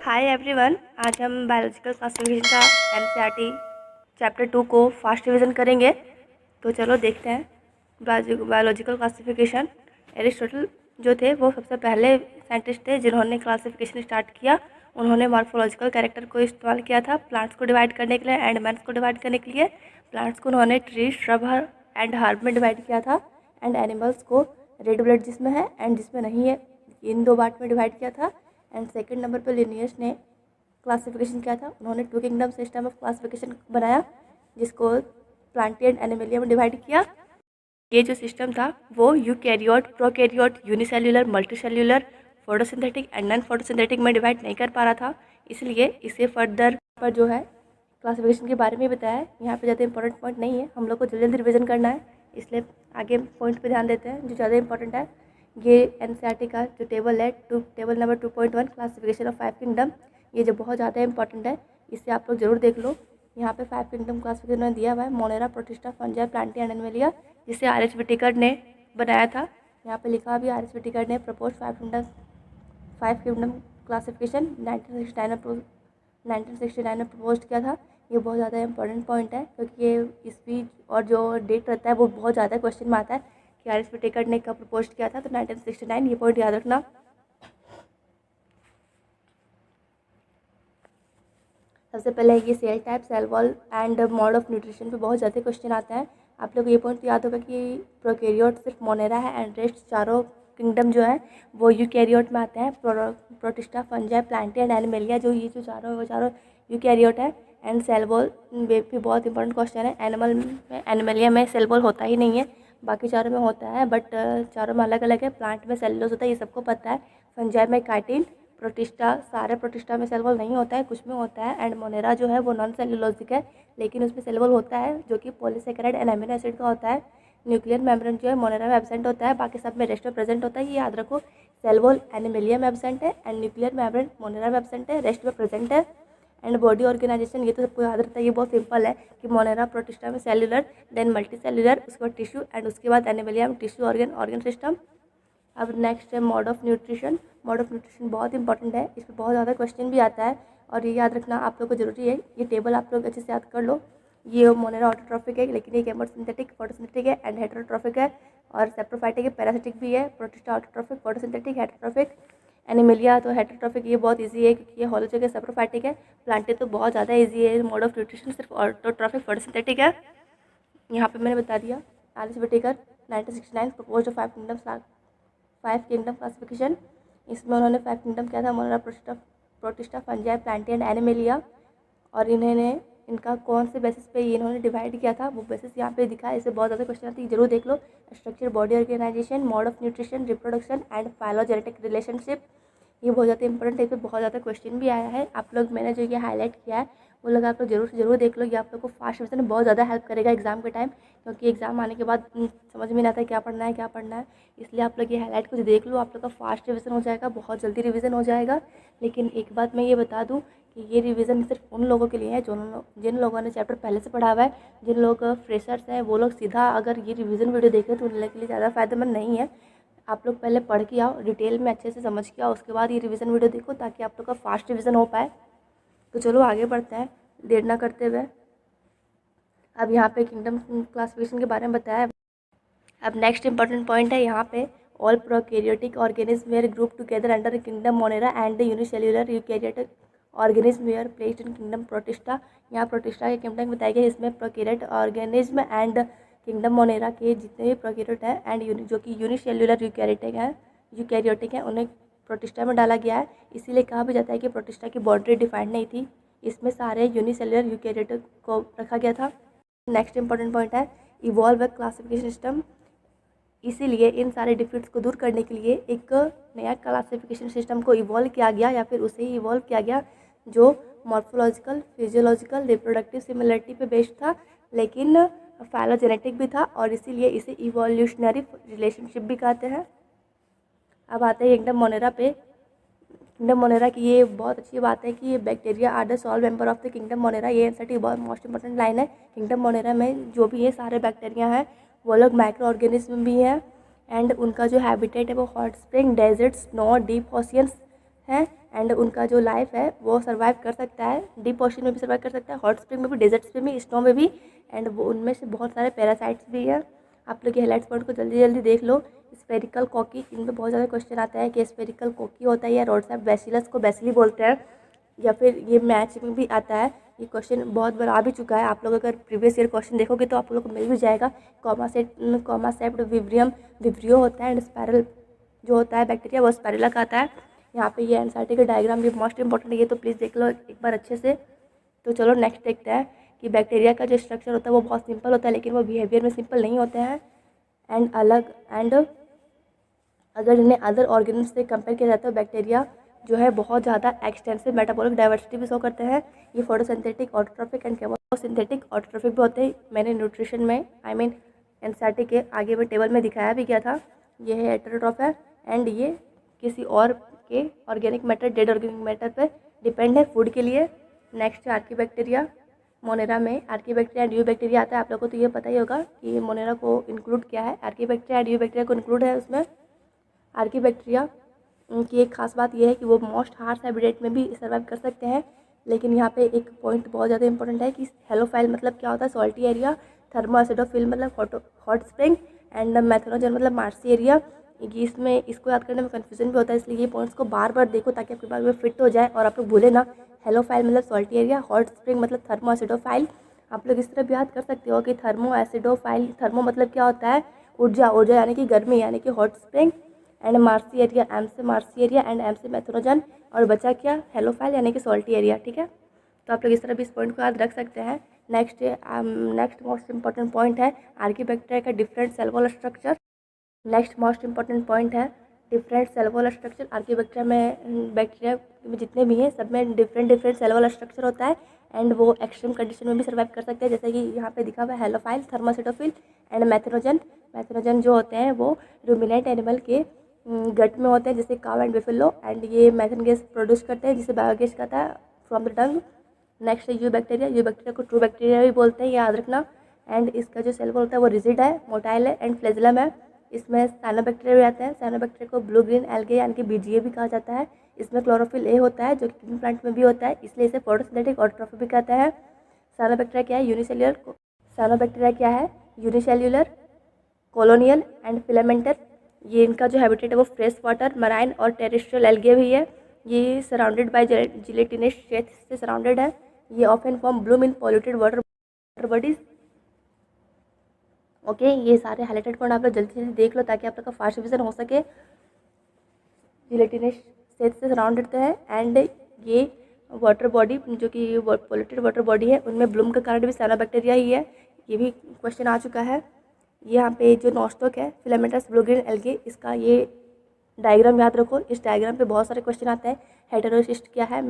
Hi everyone, आज हम biological classification का एनसीईआरटी चैप्टर 2 को फास्ट रिवीजन करेंगे। तो चलो देखते हैं। बायोलॉजिकल क्लासिफिकेशन, एरिस्टोटल जो थे वो सबसे पहले साइंटिस्ट थे जिन्होंने क्लासिफिकेशन स्टार्ट किया। उन्होंने मॉर्फोलॉजिकल कैरेक्टर को इस्तेमाल किया था प्लांट्स को डिवाइड करने के लिए, एंडमैन्स को डिवाइड करने के लिए। प्लांट्स को उन्होंने ट्री, श्रब एंड हर्ब में डिवाइड किया था, एंड एनिमल्स को रेड ब्लड जिसमें है एंड जिसमें नहीं है, इन दो पार्ट में डिवाइड किया था। एंड सेकंड नंबर पर लिनियस ने क्लासिफिकेशन किया था। उन्होंने 2 किंगडम सिस्टम ऑफ क्लासिफिकेशन बनाया जिसको प्लांटी एंड एनिमलिया में डिवाइड किया। ये जो सिस्टम था वो eukaryote, prokaryote, unicellular, multicellular, photosynthetic and non photosynthetic में डिवाइड नहीं कर पा रहा था, इसलिए इसे फर्दर पर जो है क्लासिफिकेशन के बारे में बताया है। यहाँ पे ज़्यादा इंपॉर्टेंट पॉइंट नहीं है, हम लोग को जल्दी जल्दी रिविजन करना है, इसलिए आगे पॉइंट पे ध्यान देते हैं जो ज़्यादा इंपॉर्टेंट है। ये एनसीईआरटी का जो टेबल है, table number 2.1 classification of 5 kingdom, ये जो बहुत ज़्यादा इंपॉर्टेंट है, इसे आप लोग जरूर देख लो। यहाँ पे 5 किंगडम क्लासिफिकेशन में दिया हुआ है, Monera, Protista, Fungi, Plantae and Animalia, जिसे आर.एच. व्हिटेकर ने बनाया था। यहाँ पे लिखा भी आर.एच. व्हिटेकर ने प्रपोज 5 किंगडम क्लासिफिकेशन 1969 में प्रपोज किया था। ये बहुत ज़्यादा इंपॉर्टेंट पॉइंट है क्योंकि ये ईस्वी और जो डेट रहता है वो बहुत ज़्यादा क्वेश्चन में आता है कि आर.एच. व्हिटेकर ने कब प्रपोज किया था। तो 1969, ये पॉइंट याद रखना। सबसे पहले ये cell type, cell wall and mode of nutrition पे बहुत ज़्यादा क्वेश्चन आता है। आप लोग को ये पॉइंट याद होगा कि प्रोकैरियोट सिर्फ मोनेरा है एंड रेस्ट चारों किंगडम जो है वो यूकैरियोट में आते हैं। Protista, Fungi, Plantae and Animalia, जो ये जो चारों यूकैरियोट है। एंड सेल वॉल भी बहुत इंपॉर्टेंट क्वेश्चन है। एनिमलिया में सेल वॉल होता ही नहीं है, बाकी चारों में होता है, बट चारों में अलग अलग है। प्लांट में सेलुलोज होता है, ये सबको पता है। फंजाई में काइटिन, प्रोटिस्टा, सारे प्रोटिस्टा में सेल वॉल नहीं होता है, कुछ में होता है। एंड मोनेरा जो है वो नॉन सेलुलोजिक है, लेकिन उसमें सेल वॉल होता है जो कि पॉलीसेकेराइड एंड अमीनो एसिड का होता है। न्यूक्लियर मेम्ब्रेन जो है मोनेरा में एब्सेंट होता है, बाकी सब में रेस्ट में प्रेजेंट होता है, ये याद रखो। सेल वॉल एनिमलिया में एब्सेंट है एंड न्यूक्लियर मेम्ब्रेन मोनेरा में एब्सेंट है, रेस्ट में प्रेजेंट है। एंड बॉडी ऑर्गेनाइजेशन, ये तो सबको याद रहता है, ये बहुत सिंपल है कि मोनेरा, प्रोटिस्टा में सेल्युलर, देन मल्टी सेल्युलर, उसके बाद टिश्यू एंड उसके बाद एनिमलिया में टिश्यू, ऑर्गन सिस्टम। अब नेक्स्ट है mode of nutrition. Mode of nutrition बहुत इंपॉर्टेंट है, इस पर बहुत ज़्यादा क्वेश्चन भी आता है और ये याद रखना आप लोग को जरूरी है। ये टेबल आप लोग अच्छे से याद कर लो। ये मोनेरा ऑटोट्रॉफिक है, लेकिन ये केमोसिंथेटिक, फोटोसिंथेटिक है एंड हेटेरोट्रॉफिक है, और सेप्रोफाइटिक है, पैरासिटिक भी है। Protista autotrophic, photosynthetic, heterotrophic. Animalia तो हेटेरोट्रॉफिक, ये बहुत ईजी है क्योंकि ये होलोजोग है, सेप्रोफाइटिक है। प्लांटी तो बहुत ज़्यादा ईजी है, मोड ऑफ न्यूट्रिशन सिर्फ ऑटोट्रॉफिक, फोटोसिंथेटिक है। यहाँ पे मैंने बता दिया। R H. Whittaker 1969 propose 5 kingdom classification. इसमें उन्होंने 5 किंगडम क्या था, Monera, Protista, Fungi, Plantae and Animalia, और इन्होंने इनका कौन से बेसिस पे ये इन्होंने डिवाइड किया था वो बेसिस यहाँ पे दिखा है। इससे बहुत ज़्यादा क्वेश्चन आती है, जरूर देख लो। Structure, body organisation, mode of nutrition, reproduction and phylogenetic relationship, ये बहुत ज़्यादा इंपॉर्टेंट है, इस पर बहुत ज़्यादा क्वेश्चन भी आया है। आप लोग, मैंने जो ये हाईलाइट किया है वो लोग आप लोग जरूर से जरूर देख लो। ये आप लोग को फास्ट रिविजन में बहुत ज़्यादा हेल्प करेगा एग्जाम के टाइम, क्योंकि एग्जाम आने के बाद समझ में नहीं आता है क्या पढ़ना है क्या पढ़ना है, इसलिए आप लोग ये हाईलाइट कुछ देख लो, आप लोग का फास्ट रिविजन हो जाएगा, बहुत जल्दी रिविजन हो जाएगा। लेकिन एक बात मैं ये बता दूँ कि ये रिवीजन सिर्फ उन लोगों के लिए है जिन लोगों ने चैप्टर पहले से पढ़ा हुआ है। जिन लोग फ्रेशर्स हैं वो लोग सीधा अगर ये रिवीजन वीडियो देखें तो उन लोगों के लिए ज़्यादा फ़ायदेमंद नहीं है। आप लोग पहले पढ़ के आओ, डिटेल में अच्छे से समझ के आओ, उसके बाद ये रिवीजन वीडियो देखो ताकि आप लोग का फास्ट रिवीजन हो पाए। तो चलो आगे बढ़ते हैं देर ना करते हुए। अब यहाँ पे किंगडम क्लासिफिकेशन के बारे में बताया। अब नेक्स्ट इंपॉर्टेंट पॉइंट है यहाँ पे, all prokaryotic organism were grouped together under kingdom Monera and the unicellular eukaryotic organism were placed in kingdom Protista. यहाँ प्रोटिस्टा के किंगडम बताया गया, इसमें prokaryote organism and kingdom Monera के जितने भी प्रोकैरियोट हैं एंड जो कि यूनिसेल्युलर यूकैरियोटिक हैं उन्हें प्रोटिस्टा में डाला गया है। इसीलिए कहा भी जाता है कि प्रोटिस्टा की बाउंड्री डिफाइंड नहीं थी, इसमें सारे यूनिसेल्युलर यूकैरियोटिक को रखा गया था। नेक्स्ट इंपॉर्टेंट पॉइंट है इवॉल्व क्लासिफिकेशन सिस्टम। इसीलिए इन सारे डिफिट्स को दूर करने के लिए एक नया क्लासिफिकेशन सिस्टम को इवॉल्व किया गया, या फिर उसे ही इवॉल्व किया गया, जो मॉर्फोलॉजिकल, फिजियोलॉजिकल, रिप्रोडक्टिव सिमिलरिटी पे बेस्ड था, लेकिन फाइलोजेनेटिक भी था, और इसीलिए इसे इवोल्यूशनरी रिलेशनशिप भी कहते हैं। अब आते हैं किंगडम मोनेरा पे। किंगडम मोनेरा की ये बहुत अच्छी बात है कि ये bacteria are the sole member of the kingdom Monera, ये एनसीईआरटी बहुत मोस्ट इंपॉर्टेंट लाइन है। किंगडम मोनेरा में जो भी ये सारे बैक्टीरिया हैं वो लोग माइक्रो ऑर्गेनिज्म भी हैं, एंड उनका जो हैबिटेट है वो hot spring, desert, snow, deep oceans हैं एंड उनका जो लाइफ है वो सर्वाइव कर सकता है, डीप ओशन में भी सर्वाइव कर सकता है, हॉट स्प्रिंग में भी, डेजर्ट्स में भी, स्नो में भी, एंड वो उनमें से बहुत सारे पैरासाइट्स भी हैं। आप लोग ये हाईलाइट्स पॉइंट को जल्दी जल्दी देख लो। स्पेरिकल कॉकी, इनमें बहुत ज़्यादा क्वेश्चन आता है कि स्पेरिकल कॉकी होता है या रोडसाइड बैसिलस को बैसिली बोलते हैं, या फिर ये मैच में भी आता है। ये क्वेश्चन बहुत बार आ भी चुका है, आप लोग अगर प्रीवियस ईयर क्वेश्चन देखोगे तो आप लोग को मिल भी जाएगा। कॉमासेप्ट विब्रियो होता है एंड स्पायरल जो होता है बैक्टीरिया वो स्पायरला का आता है। यहाँ पे ये एनसीईआरटी का डायग्राम भी मोस्ट इंपॉर्टेंट है, ये तो प्लीज़ देख लो एक बार अच्छे से। तो चलो नेक्स्ट देखते हैं कि बैक्टीरिया का जो स्ट्रक्चर होता है वो बहुत सिंपल होता है, लेकिन वो बिहेवियर में सिंपल नहीं होते हैं एंड अगर इन्हें अदर ऑर्गेनिज्म से कंपेयर किया जाता है, बैक्टीरिया जो है बहुत ज़्यादा एक्सटेंसिव मेटाबॉलिक डाइवर्सिटी भी शो करते हैं। ये photosynthetic, autotrophic and chemosynthetic. Autotrophic भी होते हैं, मैंने न्यूट्रिशन में एनसीईआरटी के आगे में टेबल में दिखाया भी गया था। ये है हेटेरोट्रॉफ है एंड ये किसी और के organic matter, dead organic matter पर डिपेंड है फूड के लिए। नेक्स्ट है आर्कीबैक्टीरिया। मोनेरा में आर्कीबैक्टीरिया एंड यूबैक्टीरिया आता है। आप लोगों को तो ये पता ही होगा कि मोनेरा को इंक्लूड किया है, आर्कीबैक्टीरिया एंड यूबैक्टीरिया को इंक्लूड है उसमें। आर्कीबैक्टीरिया की एक खास बात यह है कि वो मोस्ट हार्श हैबिटेट में भी सर्वाइव कर सकते हैं, लेकिन यहाँ पे एक पॉइंट बहुत ज़्यादा इंपॉर्टेंट है कि हेलोफाइल मतलब क्या होता है, सॉल्टी एरिया, थर्मोएसिडोफिल मतलब हॉट स्प्रिंग एंड मैथनोजन मतलब मार्सी एरिया। इसमें इसको याद करने में कन्फ्यूजन भी होता है, इसलिए ये पॉइंट्स को बार बार देखो ताकि आपके पास में फिट हो जाए और आप लोग भूले ना। हेलोफाइल मतलब सॉल्टी एरिया, हॉट स्प्रिंग मतलब थर्मोएसिडोफाइल। आप लोग इस तरह भी याद कर सकते हो कि थर्मोएसिडोफाइल, थर्मो मतलब क्या होता है, ऊर्जा, ऊर्जा यानी कि गर्मी, यानी कि hot spring and marshy area, M से मार्सी एरिया एंड एम से मैथनोजन, और बचा क्या, हेलोफाइल यानी कि सॉल्टी एरिया। ठीक है, तो आप लोग इस तरह भी इस पॉइंट को याद रख सकते हैं। नेक्स्ट मोस्ट इंपॉर्टेंट पॉइंट है आर्कीबैक्टीरिया का different cell wall structure. Next most important point है different cell wall structure. Archaebacteria में, बैक्टीरिया में जितने भी हैं सब में डिफरेंट सेल वॉल स्ट्रक्चर होता है एंड वो एक्सट्रीम कंडीशन में भी सर्वाइव कर सकते हैं, जैसे कि यहाँ पे दिखा हुआ है हेलोफाइल, थर्मोसिटोफिल एंड मैथनोजन। मैथनोजन जो होते हैं वो रूमिनेंट एनिमल के गट में होते हैं, जैसे काव एंड बिफेलो, एंड ये मैथन गैस प्रोड्यूस करते हैं जिसे बायोगैस कहता है फ्रॉम द डंग। नेक्स्ट है यूबैक्टीरिया को ट्रू बैक्टीरिया भी बोलते हैं, याद रखना। एंड इसका जो सेल वॉल होता है वो रिजिड है, मोटाइल है एंड फ्लैजेलम है। इसमें साइनोबैक्टीरिया भी आते हैं। साइनोबैक्टीरिया को ब्लू ग्रीन एल्गे यानी कि बीजीए भी कहा जाता है। इसमें क्लोरोफिल ए होता है जो कि ग्रीन प्लांट में भी होता है, इसलिए इसे फोटोसिंथेटिक ऑटोट्रॉफिक भी कहते हैं। साइनोबैक्टीरिया क्या है, यूनिसेल्युलर। साइनोबैक्टीरिया क्या है, यूनिसेल्युलर, कॉलोनियल एंड फिलामेंटल। ये इनका जो हैबिटेट है वो फ्रेश वाटर, मराइन और टेरेस्ट्रियल एल्गे भी है। ये सराउंडेड बाय जिलेटिनस शेथ से सराउंडेड है। ये ऑफन फॉर्म ब्लूम इन पॉल्यूटेड वाटर बॉडीज। ओके, ये सारे हाईलाइटेड पॉइंट आप लोग जल्दी जल्दी देख लो ताकि आप लोग का फास्ट रिविजन हो सके। जिलेटिनस शेथ से सराउंडेड है एंड ये वाटर बॉडी जो कि पॉल्यूटेड वाटर बॉडी है उनमें ब्लूम का कारण भी साइनोबैक्टीरिया ही है। ये भी क्वेश्चन आ चुका है। यहाँ पे जो नॉस्टोक है फिलामेंटस ब्लू ग्रीन एल्गे, इसका ये डायग्राम याद रखो। इस डायग्राम पे बहुत सारे क्वेश्चन आते हैं। हेटेरोसिस्ट क्या है,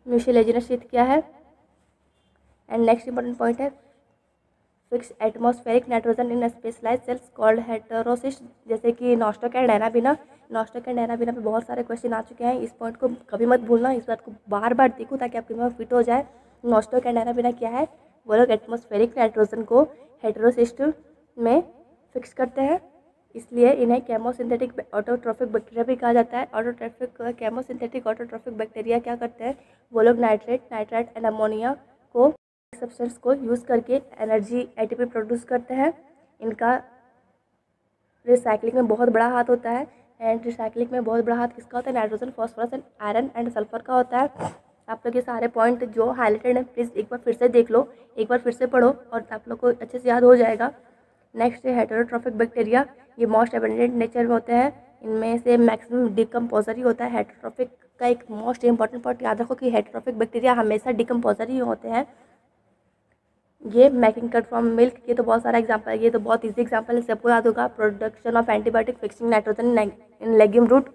म्यूसिलेजिनस शीथ क्या है। एंड नेक्स्ट इंपॉर्टेंट पॉइंट है fix atmospheric nitrogen in specialise cells called heterocyst, जैसे कि नॉस्टोक एंड डायनाबिना। नॉस्टोक एंड डायनाबिना पे बहुत सारे क्वेश्चन आ चुके हैं, इस पॉइंट को कभी मत भूलना, इस बात को बार बार देखो ताकि आपके दिमाग फिट हो जाए। नॉस्टोक एंड डायनाबिना क्या है, वो लोग एटमॉस्फेरिक नाइट्रोजन को हेटेरोसिस्ट में फिक्स करते हैं, इसलिए इन्हें केमोसिंथेटिक ऑटोट्रॉफिक बैक्टीरिया भी कहा जाता है। केमोसिंथेटिक ऑटोट्रॉफिक बैक्टीरिया क्या करते हैं, वो लोग नाइट्रेट एंड अमोनिया को सब्सटेंस को यूज़ करके एनर्जी एटीपी प्रोड्यूस करते हैं। इनका रिसाइकलिंग में बहुत बड़ा हाथ होता है एंड रिसाइकलिंग में बहुत बड़ा हाथ किसका होता है, nitrogen, phosphorus and iron and sulphur का होता है। आप लोग ये सारे पॉइंट जो हाईलाइटेड हैं प्लीज़ एक बार फिर से देख लो, एक बार फिर से पढ़ो और आप लोग को अच्छे से याद हो जाएगा। नेक्स्ट है हेटेरोट्रॉफिक बैक्टीरिया। ये मोस्ट एबंडेंट नेचर में होते हैं, इनमें से मैक्सिमम डिकम्पोजर ही होता है। हेटेरोट्रॉफिक का एक मोस्ट इंपॉर्टेंट पॉइंट याद रखो कि हेटेरोट्रॉफिक बैक्टीरिया हमेशा डिकम्पोजर ही होते हैं। ये मेकिंग कट फ्रॉम मिल्क, ये तो बहुत सारा एग्जांपल है, ये तो बहुत इजी एग्जांपल है, सबको याद होगा। Production of antibiotic fixing nitrogen in legume root.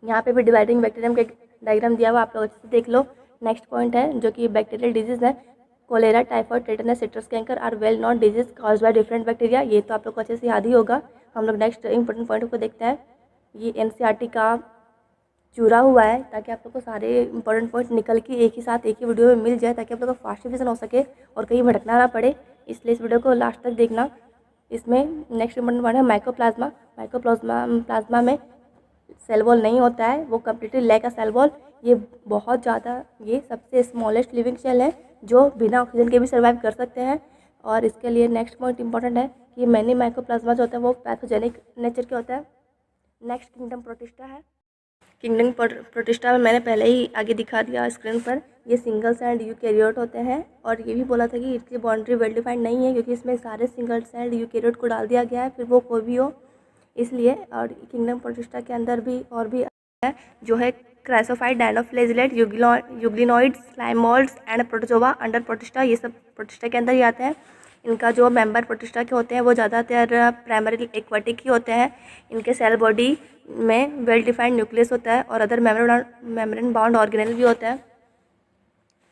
यहाँ पे भी डिवाइडिंग बैक्टीरियम का एक डायग्राम दिया हुआ, आप लोग अच्छे से देख लो। नेक्स्ट पॉइंट है जो कि बैक्टीरियल डिजीज है, cholera, typhoid, tetanus, citrus canker are well known disease caused by different bacteria. ये तो आप लोग को अच्छे से याद ही होगा। हम लोग नेक्स्ट इंपॉर्टेंट पॉइंट को देखते हैं। ये एनसीईआरटी का चूरा हुआ है ताकि आप लोग को सारे इंपॉर्टेंट पॉइंट निकल के एक ही साथ एक ही वीडियो में मिल जाए ताकि आप लोग का फास्ट रिविजन हो सके और कहीं भटकना ना पड़े, इसलिए इस वीडियो को लास्ट तक देखना। इसमें नेक्स्ट इंपॉर्टेंट पॉइंट है माइकोप्लाज्मा। प्लाज्मा में सेल वॉल नहीं होता है, वो completely lack a cell wall. ये बहुत ज़्यादा, ये सबसे स्मॉलेस्ट लिविंग सेल है जो बिना ऑक्सीजन के भी सर्वाइव कर सकते हैं। और इसके लिए नेक्स्ट पॉइंट इंपॉर्टेंट है कि मैनी माइक्रोप्लाज्मा जो होता है वो पैथोजेनिक नेचर के होता है। नेक्स्ट किंगडम प्रोटिस्टा है। किंगडम प्रोटिस्टा में मैंने पहले ही आगे दिखा दिया स्क्रीन पर, ये सिंगल सेल्ड यूकैरियोट होते हैं। और ये भी बोला था कि इसकी बाउंड्री वेल डिफाइंड नहीं है, क्योंकि इसमें सारे सिंगल सेल्ड यूकैरियोट को डाल दिया गया है, फिर वो कोई भी हो इसलिए। और किंगडम प्रोटिस्टा के अंदर भी और भी है जो है chrysophyte, dinoflagellate, euglenoids, slime moulds and protozoa under Protista, ये सब प्रोटिस्टा के अंदर ही आते हैं। इनका जो मेंबर प्रोटिस्टा के होते हैं वो ज़्यादातर प्राइमरी एक्वाटिक ही होते हैं। इनके सेल बॉडी में वेल डिफाइंड न्यूक्लियस होता है और अदर मेम्ब्रेन बाउंड ऑर्गेनेल भी होता है।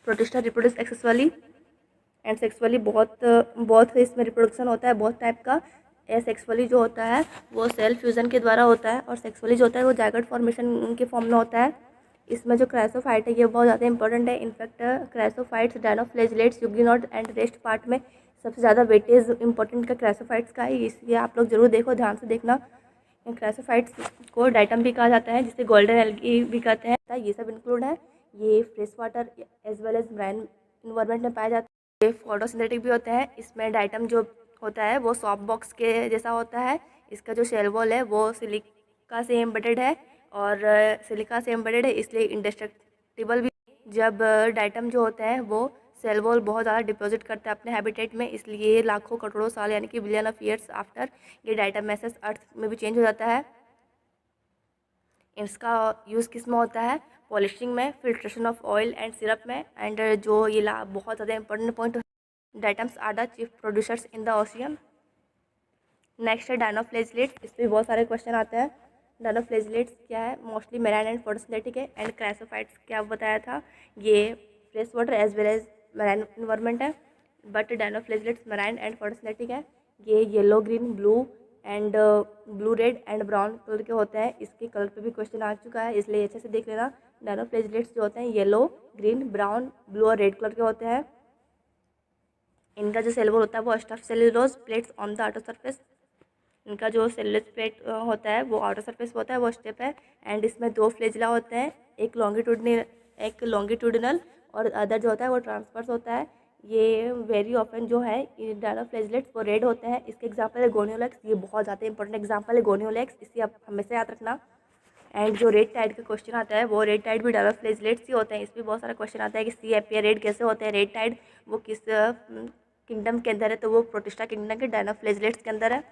प्रोटिस्टा रिप्रोड्यूस एक्सेसुअली एंड सेक्सुअली, बहुत इसमें रिप्रोडक्शन होता है बहुत टाइप का। एसेक्सुअली जो होता है वो सेल फ्यूज़न के द्वारा होता है, और सेक्सुअली जो होता है वो जाइगोट फॉर्मेशन के फॉर्म में होता है। इसमें जो क्राइसोफाइट है ये बहुत ज़्यादा इंपॉर्टेंट है। In fact chrysophytes, dinoflagellates, euglenoid and rest part में सबसे ज़्यादा वेटेज इंपॉर्टेंट का क्राइसोफाइट्स का है, इसलिए आप लोग ज़रूर देखो, ध्यान से देखना। क्राइसोफाइट्स को डाइटम भी कहा जाता है, जिसे गोल्डन एल्गी भी कहते हैं। ये सब इंक्लूड है, ये fresh water as well as marine environment में पाए जाते हैं। ये फोटोसिंथेटिक भी होते हैं। इसमें डाइटम जो होता है वो सॉफ्ट बॉक्स के जैसा होता है। इसका जो शेल वॉल है वो सिलिका से एम्बेडेड है, और सिलिका से एम्बेडेड है इसलिए इंडेस्ट्रक्टिबल भी। जब डाइटम जो होता है वो सेल वॉल बहुत ज़्यादा डिपॉजिट करता है अपने हैबिटेट में, इसलिए लाखों करोड़ों साल यानी कि बिलियन ऑफ ईयर्स आफ्टर ये डाइटम मैसेज अर्थ में भी चेंज हो जाता है। इसका यूज़ किस में होता है? पॉलिशिंग में, filtration of oil and syrup में। एंड जो ये बहुत ज़्यादा important point, diatoms are the chief producers in the ocean. Next है डायनोफ्लेजिलेट्स, इस पर बहुत सारे क्वेश्चन आते हैं। डायनोफ्लेजिलेट्स क्या है? मोस्टली मेराइन एंड फोटोसिंथेटिक है। एंड क्राइसोफाइट्स क्या बताया था, ये fresh water as well as marine environment है, but dinoflagellates marine and photosynthetic है। ये yellow, green, blue and blue, red and brown colour के होते हैं। इसके कलर पे भी क्वेश्चन आ चुका है, इसलिए अच्छे से देख लेना। डायनोफ्लेजिलेट्स जो होते हैं येलो, ग्रीन, ब्राउन, ब्लू और रेड कलर के होते हैं। इनका जो सेल वॉल होता है वो stuff cellulose plates on the outer surface. इनका जो सेलुलोज प्लेट होता है वो आउटर सरफेस होता है, वो स्टेप है। एंड इसमें दो फ्लेजिला होते हैं, एक लॉन्गिट्यूडिनल और अदर जो होता है वो ट्रांसफर्स होता है। ये वेरी ऑफन जो है डायनोफ्लेजिलेट्स वो रेड होते हैं। इसके एग्जाम्पल है गोनियोलेक्स, ये बहुत ज़्यादा इंपॉर्टेंट एग्जाम्पल है गोनियोलेक्स, इसे आप हमेशा याद रखना। एंड जो रेड टाइड का क्वेश्चन आता है वो रेड टाइड भी डायनोफ्लेजिलेट्स ही होते हैं। इस पर बहुत सारा क्वेश्चन आता है कि सी एपियर रेड कैसे होते हैं, रेड टाइड वो किस किंगडम के अंदर है, तो वो प्रोटिस्टा किंगडम के डायनोफ्लेजिलेट्स के अंदर है।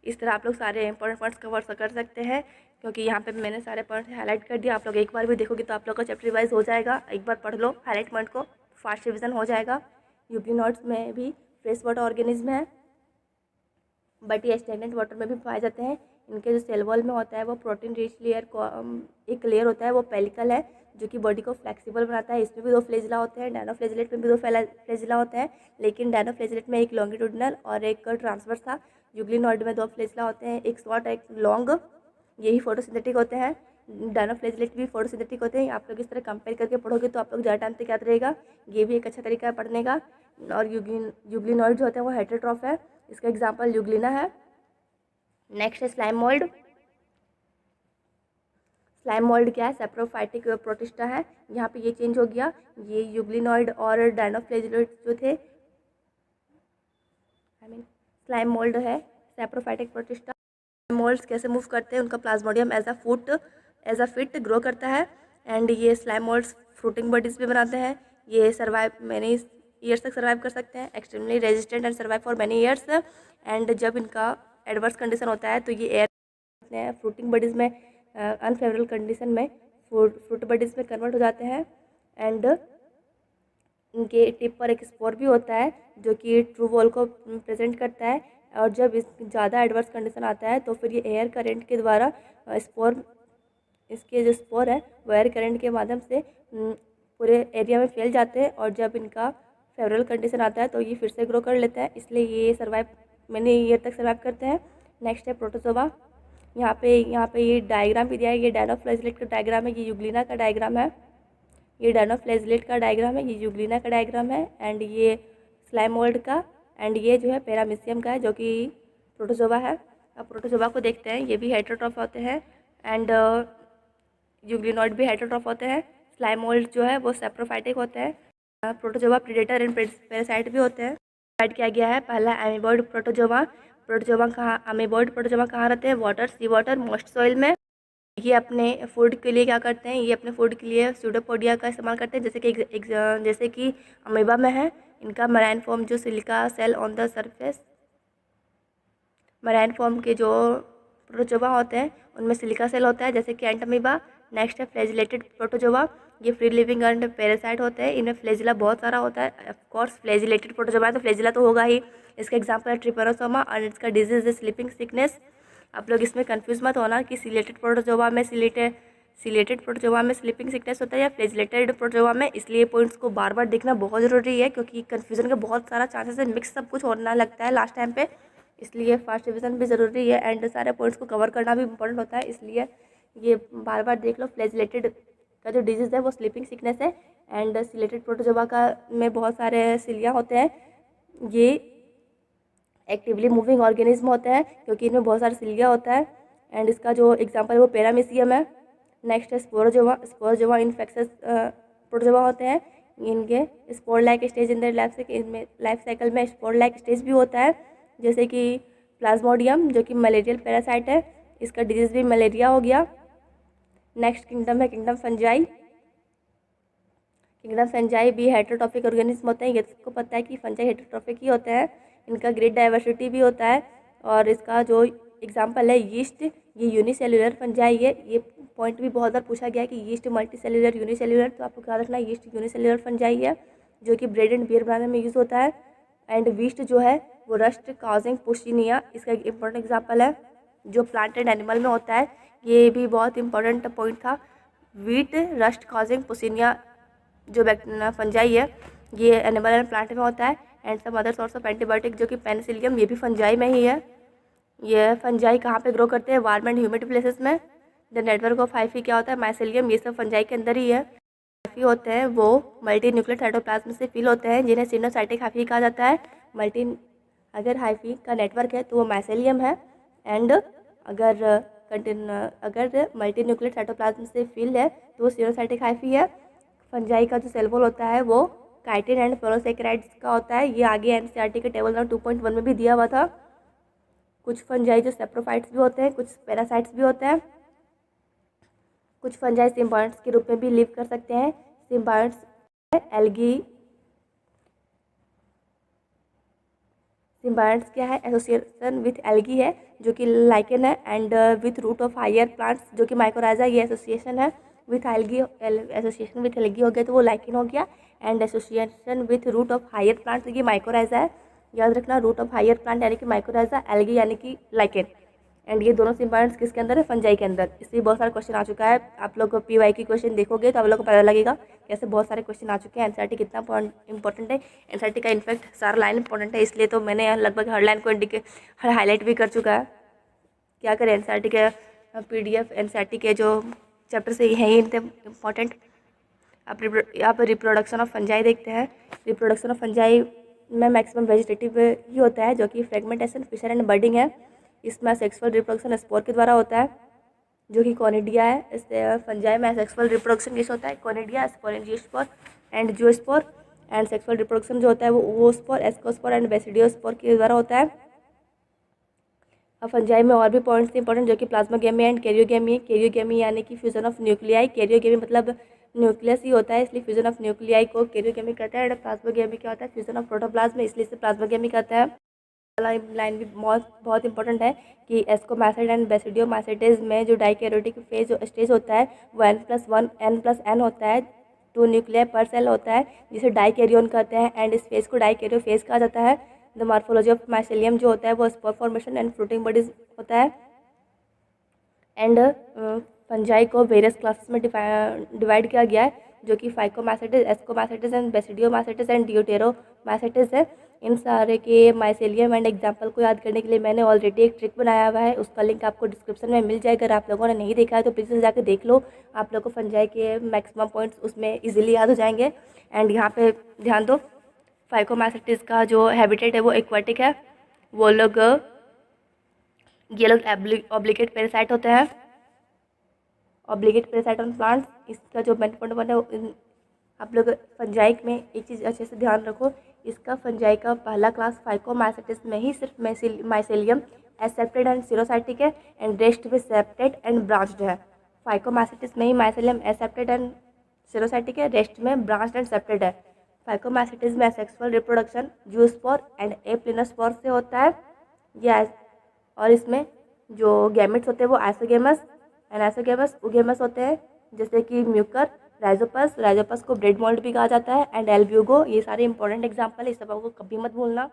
इस तरह आप लोग सारे इंपॉर्टेंट पॉइंट्स कवर कर सकते हैं, क्योंकि यहाँ पे मैंने सारे पॉइंट्स हाईलाइट कर दिया। आप लोग एक बार भी देखोगे तो आप लोग का चैप्टर वाइज हो जाएगा। एक बार पढ़ लो हाईलाइट पॉइंट को, फास्ट रिविजन हो जाएगा। यूग्लिनोड्स में भी फ्रेश वाटर ऑर्गेनिज्म है, बट ये स्टेगनेंट वाटर में भी पाए जाते हैं। इनके जो सेल वॉल में होता है वो प्रोटीन रिच लेयर को एक लेयर होता है वो पेलिकल है, जो कि बॉडी को फ्लेक्सिबल बनाता है। इसमें भी दो फ्लेजिला होते हैं, डायनोफ्लेजिलेट में भी दो फ्लेजिला होते हैं, लेकिन डायनोफ्लेजिलेट में एक लॉन्गिट्यूडिनल और एक ट्रांसवर्स था। यूग्लिनोड में दो फ्लेजिला होते हैं, एक शॉर्ट एक लॉन्ग, यही फोटोसिंथेटिक होते हैं। डायनोफ्लेजिलेट भी फोटोसिंथेटिक होते हैं। आप लोग इस तरह कंपेयर करके पढ़ोगे तो आप लोग ज़्यादा टाइम तक याद रहेगा, ये भी एक अच्छा तरीका है पढ़ने का। और यूग्लिनोइड जो होता है वो हेटेरोट्रॉफ है, इसका एग्जाम्पल यूग्लिना है। नेक्स्ट है स्लाइम मोल्ड। स्लाइम मोल्ड क्या है? सेप्रोफाइटिक प्रोटिस्टा है। यहाँ पे ये चेंज हो गया, ये यूग्लिनोइड और डायनोफ्लेजिलेट जो थे, स्लाइम मोल्ड है सेप्रोफाइटिक प्रोटिस्टा। मोल्ड्स कैसे मूव करते हैं, उनका plasmodium as a fit grow करता है। एंड ये स्लाइम मोल्ड्स फ्रूटिंग बॉडीज भी बनाते हैं। ये सर्वाइव मैनी ईयर्स तक सर्वाइव कर सकते हैं, extremely resistant and survive for many years. And जब इनका एडवर्स कंडीशन होता है तो ये एयर फ्रूटिंग बॉडीज़ में अनफेवरेबल कंडीशन में फ्रूट बॉडीज़ में कन्वर्ट हो जाते हैं। एंड इनके टिप पर एक स्पोर भी होता है जो कि ट्रू वॉल को प्रेजेंट करता है। और जब इस ज़्यादा एडवर्स कंडीशन आता है तो फिर ये एयर करंट के द्वारा स्पोर, इसके जो स्पोर है वो एयर करंट के माध्यम से पूरे एरिया में फैल जाते हैं। और जब इनका फेवरेबल कंडीशन आता है तो ये फिर से ग्रो कर लेता है, इसलिए ये सर्वाइव मैंने ईयर तक सर्वाइव करते हैं। नेक्स्ट है प्रोटोजोआ। यहाँ पे ये डायग्राम भी दिया है, ये डायनोफ्लेजिलेट का डायग्राम है, ये यूग्लिना का डायग्राम है। ये डायनोफ्लेजिलेट का डायग्राम है, ये यूग्लिना का डायग्राम है। एंड ये स्लाइम मोल्ड का, एंड ये जो है पैरामीशियम का है जो कि प्रोटोजोआ है। अब प्रोटोजोआ को देखते हैं, ये भी हेटेरोट्रॉफ होते हैं एंड यूग्लिनॉइड भी हेटेरोट्रॉफ होते हैं। स्लाइम मोल्ड जो है वो सेप्रोफाइटिक होते हैं। प्रोटोजोआ प्रीडेटर एंड पैरासाइट भी होते हैं। डिवाइड किया गया है, पहला एमीबॉइड प्रोटोजोआ। प्रोटोजोआ कहाँ, अमीबॉइड प्रोटोजोआ कहाँ रहते हैं, वाटर, सी वाटर, मोस्ट सॉइल में। ये अपने फूड के लिए क्या करते हैं, ये अपने फूड के लिए स्यूडोपोडिया का इस्तेमाल करते हैं, जैसे कि अमीबा में है। इनका मराइन फॉर्म जो silica cell on the surface, marine form के जो प्रोटोजोआ होते हैं उनमें सिलिका सेल होता है, जैसे कि एंट अमीबा। नेक्स्ट है फ्लैजिलेटेड प्रोटोजोआ, ये फ्री लिविंग एंड पैरासाइट होते हैं, इनमें फ्लैजिला बहुत सारा होता है। ऑफ कोर्स फ्लैजिलेटेड प्रोटोजोआ है तो फ्लैजिला तो होगा ही। इसका एग्जांपल है ट्रिपेनोसोमा और इसका डिजीज है स्लीपिंग सिकनेस। आप लोग इसमें कंफ्यूज मत होना कि सिलेटेड प्रोटोजोआ में सिलेटेड प्रोटोजोआ में स्लीपिंग सिकनेस होता है या फ्लैजिलेटेड प्रोटोजोआ में। इसलिए पॉइंट्स को बार बार देखना बहुत ज़रूरी है, क्योंकि कन्फ्यूजन का बहुत सारा चांसेस है, मिक्स सब कुछ होना लगता है लास्ट टाइम पे। इसलिए फास्ट रिविजन भी ज़रूरी है एंड सारे पॉइंट्स को कवर करना भी इंपॉर्टेंट होता है, इसलिए ये बार बार देख लो। फ्लैजिलेटेड का जो डिजीज़ है वो स्लीपिंग सिकनेस है एंड सिलेटेड प्रोटोजोआ का में बहुत सारे सिलिया होते हैं। ये एक्टिवली मूविंग ऑर्गेनिज्म होते हैं क्योंकि इनमें बहुत सारे सिलिया होता है एंड इसका जो एग्जांपल है वो पैरामीशियम है। नेक्स्ट है स्पोरोजोआ। स्पोरोजोआ इन्फेक्शस प्रोटोजोआ होते हैं, इनके spore like stage in the life cycle में स्पोर लाइक स्टेज भी होता है, जैसे कि प्लाज्मोडियम जो कि मलेरियल पैरासाइट है, इसका डिजीज़ भी मलेरिया हो गया। नेक्स्ट किंगडम है किंगडम फंजाई। किंगडम फंजाई भी हेटेरोट्रॉफिक ऑर्गेनिज्म होते हैं, ये सबको पता है कि फंजाई हेटेरोट्रॉफिक ही होते हैं। इनका ग्रेट डाइवर्सिटी भी होता है और इसका जो एग्जांपल है यीस्ट, ये यूनिसेल्युलर फंजाई है। ये पॉइंट भी बहुत बार पूछा गया है कि यीस्ट मल्टी सेल्युलर यूनिसेल्युलर, तो आपको याद रखना यीस्ट यूनिसेल्युलर फंजाई है जो कि ब्रेड एंड बियर बनाने में यूज़ होता है। एंड वीस्ट जो है वो रस्ट काउजिंग पुशीनिया, इसका एक इम्पॉर्टेंट एग्जाम्पल है जो प्लांट एंड एनिमल में होता है। ये भी बहुत इंपॉर्टेंट पॉइंट था। वीट रस्ट काउजिंग पुशीनिया जो फंजाई है ये एनिमल एंड प्लांट में होता है। And some other source of antibiotic जो कि पेनिसिलियम, ये भी फंजाई में ही है। ये फंजाई कहाँ पे ग्रो करते हैं, वार्म एंड ह्यूमिड प्लेसेस में। द नेटवर्क ऑफ हाइफी क्या होता है, माइसेलियम, ये सब फंजाई के अंदर ही है। हाइफी होते हैं वो मल्टी न्यूक्लियर साइटोप्लाज्म से फिल होते हैं जिन्हें सिनोसाइटिक हाइफी कहा जाता है। अगर हाइफी का नेटवर्क है तो वो माइसेलियम है एंड अगर मल्टी न्यूक्लियर साइटोप्लाज्म से फिल है तो वो सिनोसाइटिक हाइफी है। फंजाई का जो सेल वॉल होता है वो काइटिन एंड पोलोसैकेराइड्स का होता है, ये आगे एनसीईआरटी के टेबल नंबर 2.1 में भी दिया हुआ था। कुछ फंजाई जो सेप्रोफाइट्स भी होते हैं, कुछ पैरासाइट्स भी होते हैं। कुछ फंजाई सिम्बायोट्स के रूप में भी लिव कर सकते हैं। सिम्बायोट्स एल्गी, सिम्बायोट्स क्या है, एसोसिएशन विथ एल्गी है जो कि लाइकेन है and with root of higher plants जो कि माइकोराइजा, ये एसोसिएशन है with algae. Association with algae हो गया तो वो लाइकेन हो गया and association with root of higher plants ये माइकोराइजा है। याद रखना, रूट ऑफ हायर प्लांट यानी कि माइकोराइजा, एल्गी यानी कि लाइकेन। एंड ये दोनों सिम्बायोट्स किसके अंदर है, फंजाई के अंदर। इससे बहुत सारे क्वेश्चन आ चुका है, आप लोग पीवाई की क्वेश्चन देखोगे तो आप लोग को पता लगेगा कैसे बहुत सारे क्वेश्चन आ चुके हैं। एनसीईआरटी कितना इंपॉर्टेंट है, एनसीईआरटी का इनफैक्ट सारा लाइन इंपॉर्टेंट है, इसलिए तो मैंने लगभग हर लाइन को हाईलाइट भी कर चुका है। क्या करें, एनसीईआरटी के PDF एनसीईआरटी के जो चैप्टर से हैं ही इतने इम्पॉर्टेंट। आप रिप्रोडक्शन ऑफ फंजाई देखते हैं। रिप्रोडक्शन ऑफ फंजाई में मैक्सिमम वेजिटेटिव ही होता है जो कि फ्रेगमेंटेशन, फिशर एंड बर्डिंग है। इसमें सेक्सुअल रिप्रोडक्शन स्पोर के द्वारा होता है जो कि कोनिडिया है। इस फंजाई में सेक्सुअल रिप्रोडक्शन किस होता है, conidia, sporangiospore and zoospore. And sexual reproduction जो होता है वो ओस्पोर, एस्कोस्पोर एंड बेसिडियोस्पोर के द्वारा होता है। अब फंजाई में और भी पॉइंट्स इंपॉर्टेंट जो कि प्लाज्मोगेमी एंड कैरियोगेमी है। कैरियोगेमी यानी कि फ्यूजन ऑफ न्यूक्लियाई, कैरियोगेमी मतलब न्यूक्लियस ही होता है इसलिए फ्यूजन ऑफ न्यूक्लियाई को कैरियोगेमी कहते हैं। प्लाज्मोगेमी क्या होता है, फ्यूजन ऑफ प्रोटोप्लाज्म, इसलिए इसे प्लाज्मोगेमी कहते हैं। लाइन भी बहुत इंपॉर्टेंट है कि एस्कोमाइसिड एंड बेसिडियोमाइसिटेज में जो डाइकैरियोटिक फेज स्टेज होता है वो N+1 होता है। 2 न्यूक्लियर पर सेल होता है जिसे डाइकैरियोन कहते हैं एंड इस फेज को डाइकैरियो फेज कहा जाता है। द मॉर्फोलॉजी ऑफ माइसेलियम जो होता है वो spore formation and fruiting bodies होता है। एंड फंजाई को वेरियस क्लासेस में डिवाइड किया गया है जो कि phycomycetes, ascomycetes and basidiomycetes and deuteromycetes है। इन सारे के माइसेलियम एंड एग्जाम्पल को याद करने के लिए मैंने ऑलरेडी एक ट्रिक बनाया हुआ है, उसका लिंक आपको डिस्क्रिप्शन में मिल जाएगा। अगर आप लोगों ने नहीं देखा है तो प्लीज़ जाकर देख लो, आप लोग को फंजाई के मैक्सिमम पॉइंट्स उसमें इजीली याद हो जाएंगे। एंड यहाँ पे ध्यान दो, फाइकोमाइसिटिस का जो हैबिटेट है वो एक्वाटिक है, वो लोग ये लोग ऑब्लिगेट पैरासाइट होते हैं, ऑब्लिगेट पैरासाइट ऑन प्लांट्स। इसका जो बेनिफिट बने आप लोग फंजाई में एक चीज़ अच्छे से ध्यान रखो, इसका फंजाई का पहला क्लास फाइकोमाइसेटिस में ही सिर्फ माइसेलियम एक्सेप्टेड एंड सिरोसाइटिक है, एंड रेस्ट में सेप्टेड एंड ब्रांच्ड है। फाइकोमाइसेटिस में ही माइसेलियम एक्सेप्टेड एंड सिरोसाइटिक है, रेस्ट में ब्रांच्ड एंड सेप्टेड है। फाइकोमाइसेटिस में सेक्सुअल रिप्रोडक्शन जूस्पोर एंड एप्लिनोस्पोर से होता है, ये और इसमें जो गैमेट्स होते हैं वो आइसोगेमस, एनाइसोगेमस, उगेमस होते हैं, जैसे कि म्यूकर, राइजोपस, राइजोपस को ब्रेड मोल्ड भी कहा जाता है, एंड एल्ब्यूगो। ये सारे इंपॉर्टेंट एग्जाम्पल है, इस सब आपको कभी मत भूलना।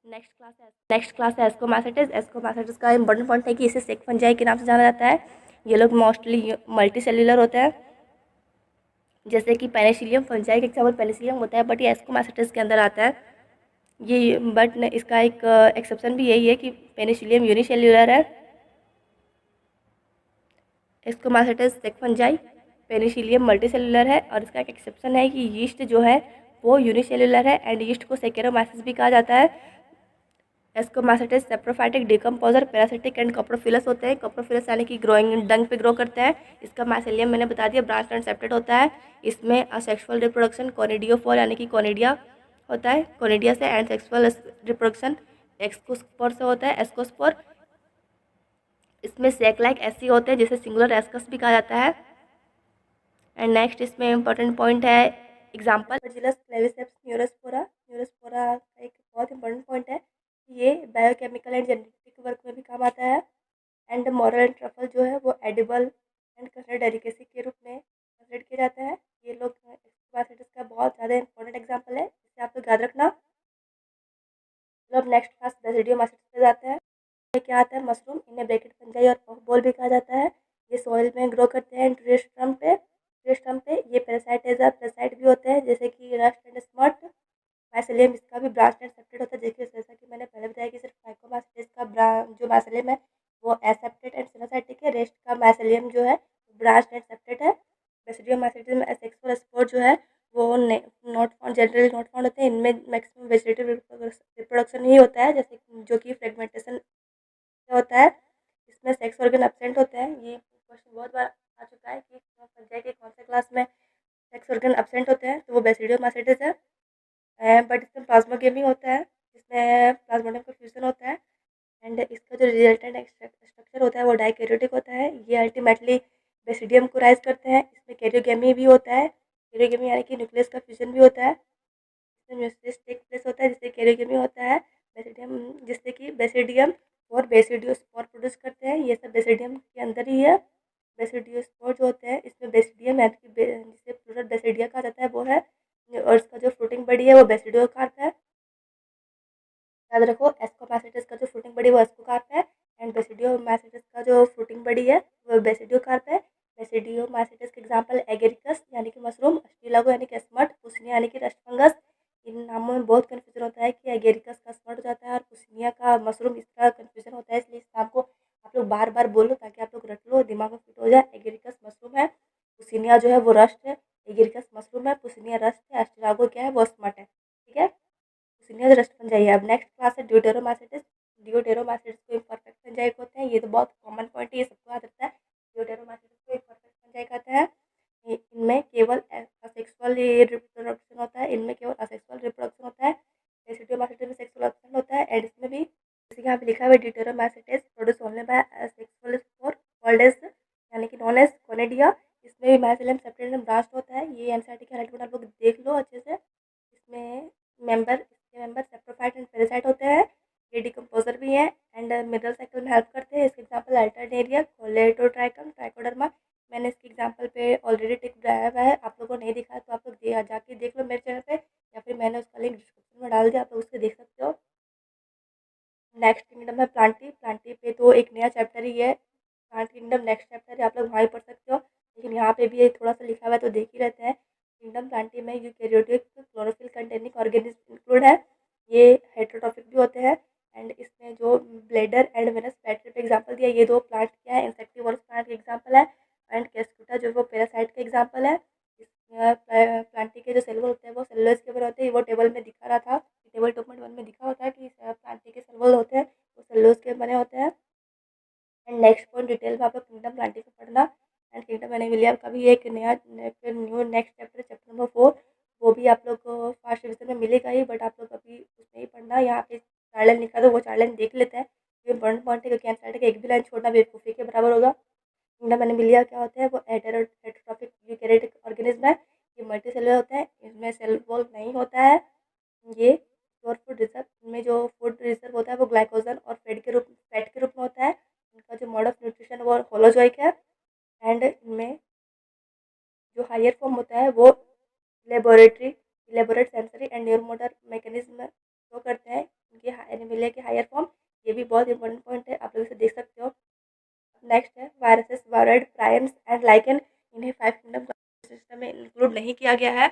नेक्स्ट क्लास है एस्कोमाइसेटिस। एस्कोमाइसेटिस का इंपॉर्टेंट पॉइंट है कि इसे सेक फंजाई के नाम से जाना जाता है। ये लोग मोस्टली मल्टी सेल्यूलर होते हैं, जैसे कि पेनिसिलियम फंजाई का एग्जाम्पल पेनिसिलियम होता है, बट ये एस्कोमाइसेटिस के अंदर आता है। ये बट इसका एक एक्सेप्शन भी यही है कि पेनिसिलियम यूनिसेल्यूलर है, एस्कोमाइसेटिस सेक फंजाई पेनिसिलियम मल्टीसेल्युलर है, और इसका एक एक्सेप्शन है कि यीस्ट जो है वो यूनिसेल्युलर है, एंड यीस्ट को सेकेरोमाइसिस भी कहा जाता है। एस्कोमाइसेटिस सेप्रोफाइटिक डिकम्पोजर पैरासिटिक एंड कप्रोफिलस होते हैं। कप्रोफिलस यानी कि ग्रोइंग डंग पे ग्रो करते हैं। इसका माइसेलियम मैंने बता दिया ब्रांच एंड सेप्टेड होता है। इसमें असेक्सुअल रिप्रोडक्शन कोनिडियोफोर यानी कि कोनिडिया होता है, कोनिडिया से, एंड सेक्सुअल रिप्रोडक्शन एक्सकोस्पोर से होता है, एस्कोस्पोर। इसमें सेक लाइक एसी होते हैं, जिसे सिंगुलर एस्कस भी कहा जाता है। एंड नेक्स्ट इसमें इंपॉर्टेंट पॉइंट है एग्जाम्पल बर्जिलस क्लेविसेप्स न्यूरोस्पोरा। न्यूरोस्पोरा का एक बहुत इंपॉर्टेंट पॉइंट है, ये बायोकेमिकल एंड जेनेटिक वर्क में भी काम आता है। एंड मॉरल एंड ट्रफल जो है वो एडिबल एंड कंसिडर डेलिकेसी के रूप में कंसिडर किया जाता है। ये लोग एक्सपासिटिस का बहुत ज़्यादा इंपॉर्टेंट एग्जाम्पल है, इसे आप लोग याद रखना। चलो अब नेक्स्ट क्लास बेसिडियोमाइसिस पे जाते हैं। ये क्या आता है, मशरूम, इन्हें ब्रैकेट फंजाई और पफबॉल भी कहा जाता है। ये सॉइल में ग्रो करते हैं ट्री स्टम्प पे। ये पैरासाइट भी होते हैं, जैसे कि रस्ट एंड स्मट। माइसेलियम इसका भी ब्रांच एंड सेप्टेड होता है, देखिए जैसा कि मैंने पहले बताया कि सिर्फ फाइकोमाइसेटिस का जो माइसेलियम है वो एसेप्टेड एंड सिनोसाइटिक है, रेस्ट का माइसेलियम जो है ब्रांच एंड सेप्टेड है। बेसिडियोमाइसिस में सेक्सुअल स्पोर जो है वो not found, generally not found होते हैं। इनमें मैक्सिमम वेजिटेटिव रिप्रोडक्शन ही होता है, जैसे जो कि फ्रेगमेंटेशन होता है। इसमें सेक्स ऑर्गन एब्सेंट होते हैं। ये क्वेश्चन बहुत बार आ चुका है कि फंजाई के कौन से क्लास में सेक्स ऑर्गन एब्सेंट होते हैं, तो वो बेसिडियोमाइसिटिस है। बट इसमें प्लाज्मोगेमी होता है, जिसमें प्लाज्मोडियम का फ्यूजन होता है, एंड इसका जो रिजल्टेंट स्ट्रक्चर होता है वो डाइकैरियोटिक होता है। ये अल्टीमेटली बेसिडियम को राइज करते हैं। इसमें कैरियोगेमी भी होता है, कैरियोगेमी यानी कि न्यूक्लियस का फ्यूजन भी होता है। इसमें म्यूसिस टेक प्लेस होता है, जिससे कैरियोगेमी होता है। बेसिडियम, जिससे कि बेसिडियम और बेसिडियोस्पोर प्रोड्यूस करते हैं, ये सब बेसिडियम के अंदर ही है। बेसिडियोस्पोर जो होते हैं इसमें बेसिडियम यानी कि जिसे प्लूरल बेसिडिया कहा जाता है वो है, और इसका जो फ्रूटिंग बॉडी है वो बेसिडियोकार्प है। याद रखो, एस्कोमाइसेटिस का जो फ्रूटिंग बॉडी है वो एस्कोकार्प है, एंड बेसिडियोमाइसेटिस का जो फ्रूटिंग बॉडी है वो बेसिडियोकार्प है। बेसिडियोमाइसेटिस के एग्जांपल एगेरिकस यानी कि मशरूम, स्टीलागो यानी कि स्मट, पुसिनिया यानी कि रस्ट फंगस। इन नामों में बहुत कन्फ्यूजन होता है कि एगेरिकस का स्मट हो जाता है और पुसिनिया का मशरूम, इसका कन्फ्यूजन होता है, इसलिए इस नाम को आप लोग बार बार बोलो ताकि आप लोग रट लो, दिमाग में फिट हो जाए। एगेरिकस मशरूम है, पुसिनिया जो है वो रस्ट है। एगेरिकस मशरूम है, पुसिनिया रस्ट है, स्टीलागो क्या है वो स्मट है, ठीक है। सीनियर रस्ट फंजाई है। अब नेक्स्ट क्लास है ड्यूटेरोमाइसिटिस। ड्यूटेरोमाइसिटिस को इम्परफेक्ट फंजाई कहते हैं, ये तो बहुत कॉमन पॉइंट है, ये सबको याद रखता है। ड्यूटेरोमाइसिटिस को इम्परफेक्ट फंजाई कहते हैं। इनमें केवल असेक्सुअल रिप्रोडक्शन होता है, इनमें केवल असेक्सुअल रिप्रोडक्शन होता है। ड्यूटेरोमाइसिटिस में सेक्सुअल ऑप्शन होता है, एंड इसमें भी जैसे कि यहाँ पे लिखा हुआ है deuteromycetes produce only by asexual spore called as यानी कि नॉन एज कोनिडिया। इसमें भी माइसेलियम सेपरेट एंड ब्रांच्ड होता है। ये एनसीईआरटी के हाइलाइट में आप लोग देख लो अच्छे से। इसमें इसके मेंबर सेप्रोफाइट एंड पैरासाइट होते हैं। ये डिकम्पोजर भी हैं एंड मिनरल साइकिल में हेल्प करते हैं। इसके एग्जांपल अल्टरनेरिया, कोलेटोट्राइकम, ट्राइकोडर्मा। मैंने इसके एग्जांपल पे ऑलरेडी टिक बनाया हुआ है, आप लोगों को नहीं दिखा तो आप लोग जाके देख लो मेरे चैनल पे, या फिर मैंने उसका लिंक डिस्क्रिप्शन में डाल दिया, आप लोग उससे देख सकते हो। नेक्स्ट किंगडम है प्लांटी। प्लांटी पे तो एक नया चैप्टर ही है, प्लांट किंगडम नेक्स्ट चैप्टर है, आप लोग वहाँ ही पढ़ सकते हो, लेकिन यहाँ पे भी ये थोड़ा सा लिखा हुआ है तो देख ही रहते हैं। किंगडम प्लांटी में eukaryotic chlorophyll containing organism include है। ये हेटेरोट्रॉफिक भी होते हैं, एंड इसमें जो ब्लेडर एंड वेनस फ्लाईट्री पे एग्जाम्पल दिया, ये दो प्लांट क्या है, इंसेक्टिवोरस प्लांट के एग्जाम्पल है। एंड कैस्कुटा जो वो पैरासाइट का एग्जाम्पल है। प्लांटी के जो सेल होते हैं वो सेलुलोज के बने होते हैं, वो टेबल में दिखा रहा था, टेबल 2.1 में दिखा होता है कि प्लांटी के सेल होते हैं वो सेलुलोज के बने होते हैं। नेक्स्ट पॉइंट डिटेल में आप लोग किंगडम प्लांटिंग में पढ़ना। एंड किंगडम एनिमिलिया का भी एक नया new next chapter chapter number 4 वो भी आप लोग को फर्स्ट डिवीजन में मिलेगा ही, बट आप लोग अभी उसमें ही पढ़ना। यहाँ पे 4 लाइन लिखा, तो वो 4 लाइन देख लेते हैं। ये इंपॉर्टेंट पॉइंट है क्योंकि एनसीईआरटी का एक भी लाइन छोड़ना बेवकूफ़ी के बराबर होगा। किंगडम एनिमिलिया क्या होता है, वो हेटेरोट्रॉफिक यूकैरियोटिक ऑर्गेनिज्म है। ये मल्टी सेलुलर होता है, इसमें सेल वॉल नहीं होता है। ये स्टोर फूड रिजर्व, इनमें जो फूड रिजर्व होता है वो ग्लाइकोजन और फैट के रूप में होता है। इनका जो मोड ऑफ न्यूट्रिशन है वो होलोजोइक है। एंड इनमें जो हायर फॉर्म होता है वो elaborate sensory and neuromotor mechanism show करते हैं। इनके एनिमिलिया के हायर फॉर्म, ये भी बहुत इंपॉर्टेंट पॉइंट है, आप लोग इसे देख सकते हो। नेक्स्ट है वायरसेस, वायरॉइड, प्रायन्स एंड लाइकेन। इन्हें 5 किंगडम सिस्टम में इंक्लूड नहीं किया गया है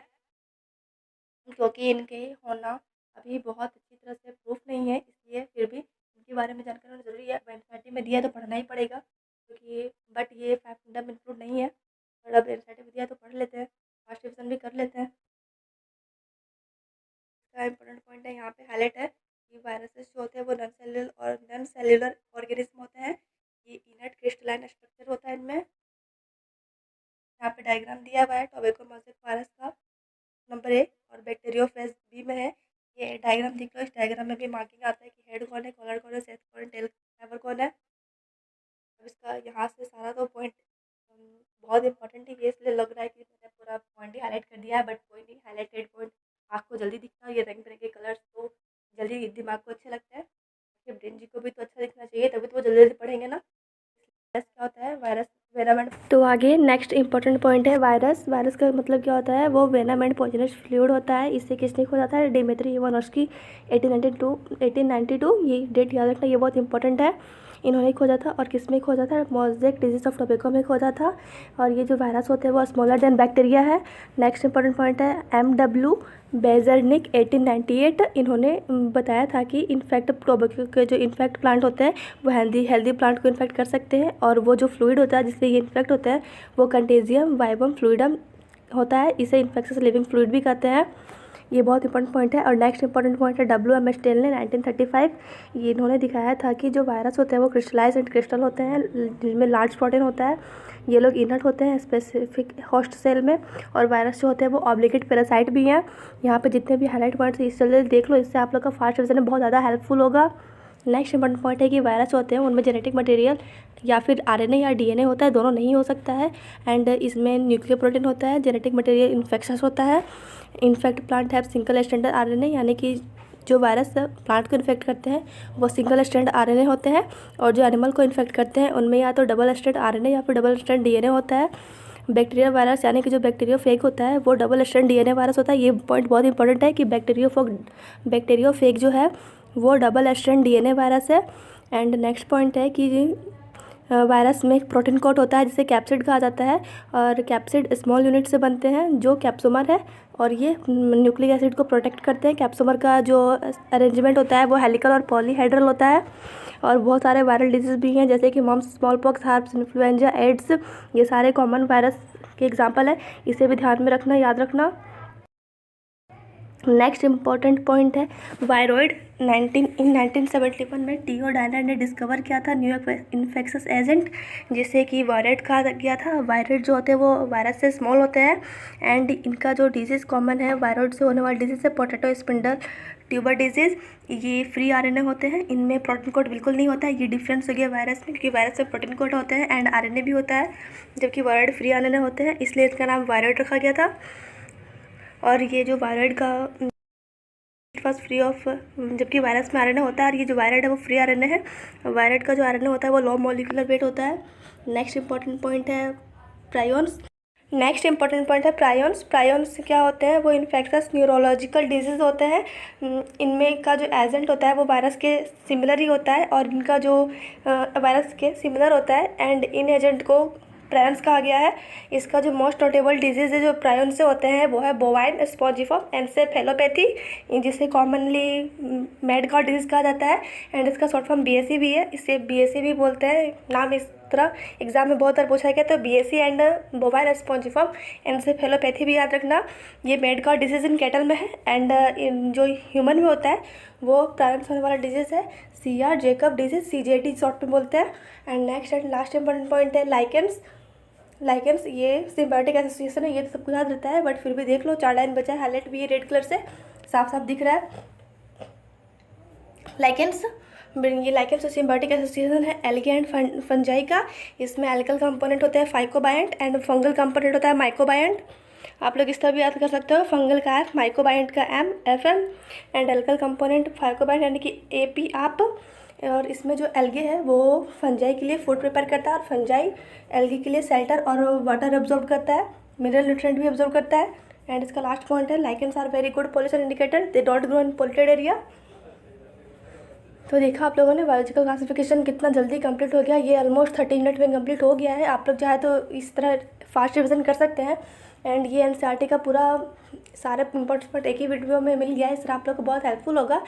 क्योंकि इनके होना अभी बहुत अच्छी तरह से प्रूफ नहीं है, इसलिए फिर भी इनके बारे में जानकारी होना जरूरी है। एनसीईआरटी में दिया है तो पढ़ना ही पड़ेगा क्योंकि बट ये 5 किंगडम इंक्लूड नहीं है। और अब एनसीईआरटी में दिया है तो पढ़ लेते हैं, फर्स्ट डिवीजन भी कर लेते हैं। इसका इंपॉर्टेंट पॉइंट है यहाँ पे हाईलाइट है कि वायरसेस जो होते हैं वो नॉन सेल्युलर ऑर्गेनिज्म होते हैं। ये इनर्ट क्रिस्टलाइन स्ट्रक्चर होता है इनमें। यहाँ पे डायग्राम दिया हुआ है टोबैको मोज़ेक वायरस का नंबर 1 और बैक्टीरियोफेज बी में है। ये डायग्राम देख लो, इस डायग्राम में भी मार्किंग आता है कि हेड कौन है, कॉलर कौन है, सेट कौन है, टेल फाइबर कौन है। अब इसका यहाँ से सारा तो पॉइंट बहुत इंपॉर्टेंट है, ये इसलिए लग रहा है कि मैंने पूरा पॉइंट ही हाईलाइट कर दिया है, बट कोई नहीं, हाईलाइटेड पॉइंट आँख को जल्दी दिखता है। ये रंग बिरंगे कलर्स तो जल्दी दिमाग को अच्छे लगता है, ब्रेन जी को भी तो अच्छा दिखना चाहिए, तभी तो वो जल्दी जल्दी पढ़ेंगे ना। वायरस क्या होता है, वायरस वेनम एंड, तो आगे नेक्स्ट इंपॉर्टेंट पॉइंट है वायरस। वायरस का मतलब क्या होता है, वो वेनम एंड पॉइजनस फ्लूइड होता है। इससे किसने खोजा था, डिमित्री इवानोव्स्की 1892। ये डेट याद रखना, ये बहुत इंपॉर्टेंट है। इन्होंने खोजा था और किस में खोजा था, मोज़ेक डिजीज ऑफ टोबैको में खोजा था। और ये जो वायरस होते हैं वो स्मॉलर देन बैक्टीरिया है। नेक्स्ट इंपॉर्टेंट पॉइंट है MW बेजरनिक 1898। इन्होंने बताया था कि इनफैक्ट टोबैको के जो इन्फेक्ट प्लांट होते हैं वो हेल्दी प्लांट को इन्फेक्ट कर सकते हैं, और वो जो फ्लूइड होता है जिससे ये इन्फेक्ट होता है वो कंटेजियम वाइबम फ्लूइडम होता है। इसे इन्फेक्शस लिविंग फ्लूइड भी कहते हैं। ये बहुत इंपॉर्टेंट पॉइंट है। और नेक्स्ट इंपॉर्टेंट पॉइंट है WM स्टेल ने 1935। ये इन्होंने दिखाया था कि जो वायरस होते हैं वो क्रिस्टलाइज एंड क्रिस्टल होते हैं जिनमें लार्ज प्रोटीन होता है। ये लोग इनर्ट होते हैं स्पेसिफिक होस्ट सेल में, और वायरस जो होते हैं वो ऑब्लिगेट पैरासाइट भी हैं। यहाँ पे जितने भी हाईलाइट पॉइंट्स इस जल्दी देख लो, इससे आप लोग का फास्ट डिवीजन में बहुत ज़्यादा हेल्पफुल होगा। नेक्स्ट इंपॉर्टेंट पॉइंट है कि वायरस होते हैं उनमें जेनेटिक मटेरियल या फिर RNA या DNA होता है, दोनों नहीं हो सकता है। एंड इसमें न्यूक्लियर प्रोटीन होता है, जेनेटिक मटेरियल इन्फेक्शस होता है। In fact plant have single stranded RNA, यानी कि जो वायरस प्लांट को इन्फेक्ट करते हैं वो सिंगल स्ट्रैंड RNA होते हैं, और जो एनिमल को इन्फेक्ट करते हैं उनमें या तो डबल स्ट्रैंड RNA या फिर डबल स्ट्रैंड DNA होता है। बैक्टीरिया वायरस यानी कि जो बैक्टीरियोफेग होता है वो डबल स्ट्रैंड DNA वायरस होता है। ये पॉइंट बहुत इंपॉर्टेंट है कि बैक्टीरियोफेग जो है वो डबल स्ट्रैंड DNA वायरस है। एंड नेक्स्ट पॉइंट है कि वायरस में एक प्रोटीन कोट होता है जिसे कैप्सिड कहा जाता है, और कैप्सिड स्मॉल यूनिट से बनते हैं जो कैप्सोमर है, और ये न्यूक्लिक एसिड को प्रोटेक्ट करते हैं। कैप्सोमर का जो अरेंजमेंट होता है वो हेलिकल और पॉलीहेड्रल होता है। और बहुत सारे वायरल डिजीज़ भी हैं जैसे कि mumps, small pox, herpes, influenza, AIDS, ये सारे कॉमन वायरस के एग्जाम्पल है। इसे भी ध्यान में रखना, याद रखना। नेक्स्ट इम्पॉर्टेंट पॉइंट है वायरॉइड। 1971 में टीओ डायनर ने डिस्कवर किया था न्यू इन्फेक्शस एजेंट जिसे कि वायरॉइड कहा गया था। वायरॉइड जो होते हैं वो वायरस से स्मॉल होते हैं, एंड इनका जो डिजीज़ कॉमन है वायरॉइड से होने वाली डिजीज़ है पोटैटो स्पिंडल ट्यूबर डिजीज़। ये फ्री RNA होते हैं, इनमें प्रोटीन कोड बिल्कुल नहीं होता है। ये डिफरेंस हो गया वायरस में, क्योंकि वायरस में प्रोटीन कोड होते हैं एंड RNA भी होता है, जबकि वायरॉइड फ्री RNA होते हैं, इसलिए इसका नाम वायरॉइड रखा गया था। और ये जो वायरॉइड का फर्स्ट फ्री ऑफ, जबकि वायरस में RNA होता है, और ये जो वायरॉइड है वो फ्री RNA है। वायरॉइड का जो RNA होता है वो लो मॉलिक्यूलर वेट होता है। नेक्स्ट इंपॉर्टेंट पॉइंट है प्रायोन्स। प्रायोन्स क्या होते हैं, वो इन्फेक्शस न्यूरोलॉजिकल डिजीज़ होते हैं। इनमें का जो एजेंट होता है वो वायरस के सिमिलर ही होता है, और इनका जो वायरस के सिमिलर होता है, एंड इन एजेंट को प्रायन्स कहा गया है। इसका जो मोस्ट नोटेबल डिजीज़ है जो प्रायन से होते हैं वो है बोवाइन स्पॉन्जिफॉर्म एन्सेफेलोपैथी, जिसे कॉमनली मैड का डिजीज़ कहा जाता है, एंड इसका शॉर्ट फॉर्म BSE भी है। इसे BSE भी बोलते हैं, नाम इस तरह एग्जाम में बहुत बार पूछा गया, तो BSE and bovine spongiform encephalopathy भी याद रखना। ये मैड का डिजीज़ इन कैटल में है, एंड इन जो ह्यूमन में होता है वो प्रायन से होने वाला डिजीज़ है। CR Jacob disease, CJD short में बोलते हैं। And next and last important point है लाइकेंस। लाइकेंस ये सिम्बायोटिक एसोसिएशन है, ये तो सबको याद रहता है बट फिर भी देख लो, 4 लाइन बचा है, हाईलाइट भी है रेड कलर से, साफ साफ दिख रहा है। लाइकेंस, ये लाइकेंस सिम्बायोटिक एसोसिएशन है एल्गे एंड फंजाई का। इसमें एल्कल कंपोनेंट होता है फाइकोबायंट एंड फंगल कंपोनेंट होता है माइकोबायंट। आप लोग इस तरह भी याद कर सकते हो, फंगल का F, माइकोबायंट का FM एंड एल्कल कंपोनेंट फाइकोबायंट यानी कि AP आप। और इसमें जो एल्गे है वो फंजाई के लिए फूड प्रिपेयर करता है और फंजाई एल्गे के लिए शेल्टर और वाटर एब्जॉर्ब करता है, मिनरल न्यूट्रिएंट भी एब्जॉर्ब करता है। एंड इसका लास्ट पॉइंट है lichens are very good pollution indicator, they don't grow in polluted area. तो देखा आप लोगों ने बायोलॉजिकल क्लासिफिकेशन कितना जल्दी कंप्लीट हो गया, ये ऑलमोस्ट 30 मिनट में कंप्लीट हो गया है। आप लोग चाहे तो इस तरह फास्ट रिविजन कर सकते हैं। एंड ये NCERT का पूरा सारे इम्पोर्टेंट एक ही वीडियो में मिल गया है, इस तरह आप लोग को बहुत हेल्पफुल होगा।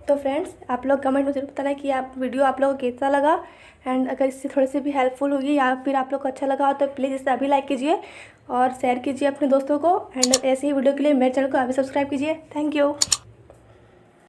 तो फ्रेंड्स, आप लोग कमेंट में जरूर बताना कि आप वीडियो आप लोगों को कैसा लगा। एंड अगर इससे थोड़ी सी भी हेल्पफुल होगी या फिर आप लोग को अच्छा लगा हो तो प्लीज़ इसे अभी लाइक कीजिए और शेयर कीजिए अपने दोस्तों को। एंड ऐसे ही वीडियो के लिए मेरे चैनल को अभी सब्सक्राइब कीजिए। Thank you.